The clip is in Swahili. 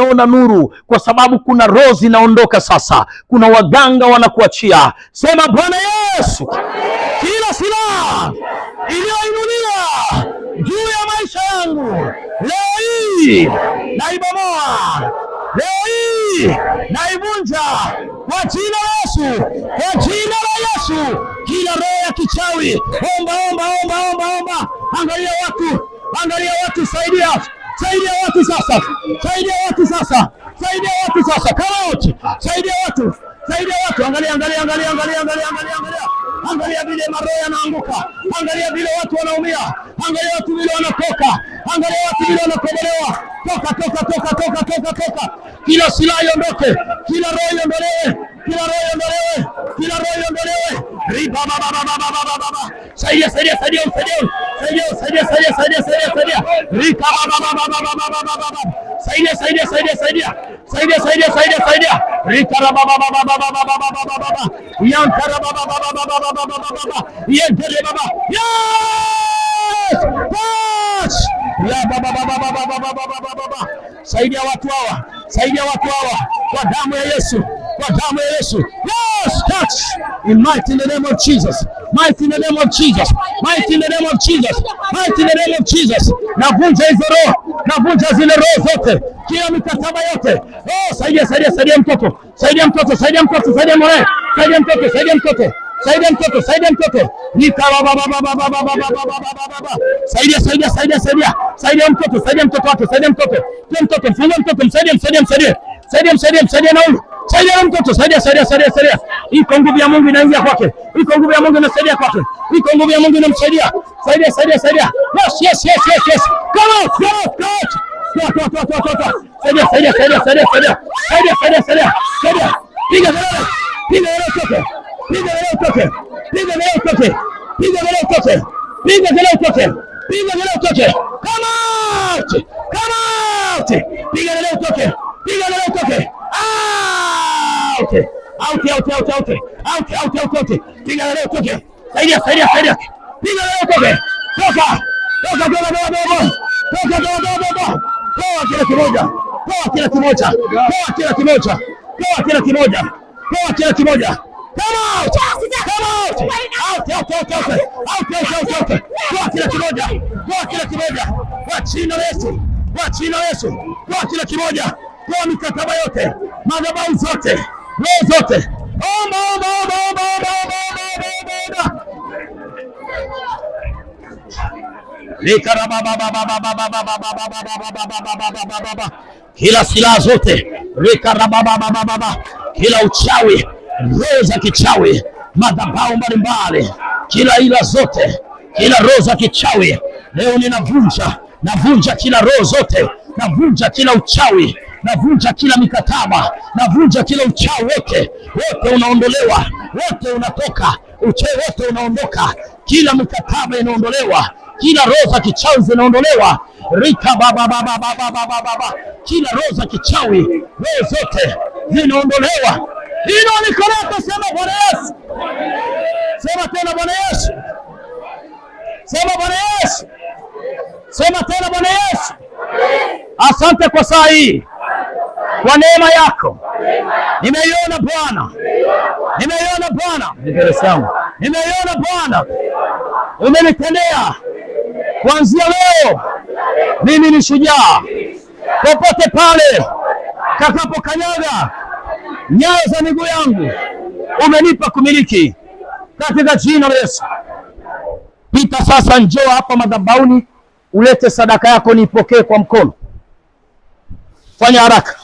Ona nuru, kwa sababu kuna roho zinaondoka sasa. Kuna waganga wanakuachia. Sema Bwana Yesu, kila silaha iliyoinuliwa juu ya maisha yangu leo hii naibomoa, leo hii naivunja kwa jina la Yesu, kwa jina la Yesu. Kila roho ya kichawi, omba omba omba omba omba. Angalia watu, angalia watu, saidia watu sasa, saidia watu sasa, saidia watu sasa, kama wote, saidia watu, saidia watu. Angalia angalia vile maroho yanaanguka, angalia vile watu wanaumia, angalia watu vile wanatoka, angalia watu vile wanakobolewa. Toka. Kila silaha iondoke, kila roho iondolewe, kila roho iondolewe, kila roho iondolewe. Riba baba. Saidia. Rika baba. Saidia. Rika baba. Yankara baba. Yentere baba. Yes! Touch! Ya baba. Saidia watu hawa kwa damu ya Yesu, kwa damu ya Yesu. Yes, touch in mighty name of Jesus, mighty name of Jesus, mighty name of Jesus, mighty name of Jesus. Navunja hizo roho, navunja zile roho zote, kila mikataba yote. Oh, saidia mtoto, saidia mtoto, saidia mtoto, saidia mwana, saidia mtoto, saidia mtoto. Saidia mtoto. Nika baba. Saidia mtoto wake, saidia mtoto. Mfunga mtoto, msaidia na huyu. Saidia mtoto, saidia. Iko nguvu ya Mungu inaingia kwake. Iko nguvu ya Mungu inasaidia kwake. Iko nguvu ya Mungu inamsaidia. Saidia. Yes. Come on. Toa. Saidia. Piga leo toke. Piga leo toke. Come out. Piga leo toke. Out. Piga leo toke. Saidia. Piga leo toke. Toka. Toa kila kimoja. Come out. Toa kila kimoja. Kwa jina la Yesu. Toa kila kimoja. Toa mikataba yote, madhabahu zote, roho zote. Omba. Kila silaha zote, kila uchawi, roho za kichawi, madhabahu mbalimbali, kila ila zote, kila roho za kichawi leo navunja kila roho zote, navunja kila uchawi, navunja kila mikataba, navunja kila uchawi wote unaondolewa, wote unatoka, uchawi wote unaondoka, kila mikataba inaondolewa, kila roho za kichawi zinaondolewa. Rika baba. Kila roho za kichawi, roho zote zinaondolewa. Hilo ni koreka. Sema Bwana Yesu. Sema tena Bwana Yesu. Sema Bwana Yesu. Sema tena Bwana Yesu. Asante kwa saa hii, kwa neema yako. Nimeiona Bwana. Nimeiona Bwana. Umenitendea. Kuanzia leo mimi ni shujaa. Popote pale kakapo kanyaga nyayo za miguu yangu, umenipa kumiliki katika jina la Yesu. Pita sasa, njoo hapa madhabahuni, ulete sadaka yako niipokee kwa mkono. Fanya haraka.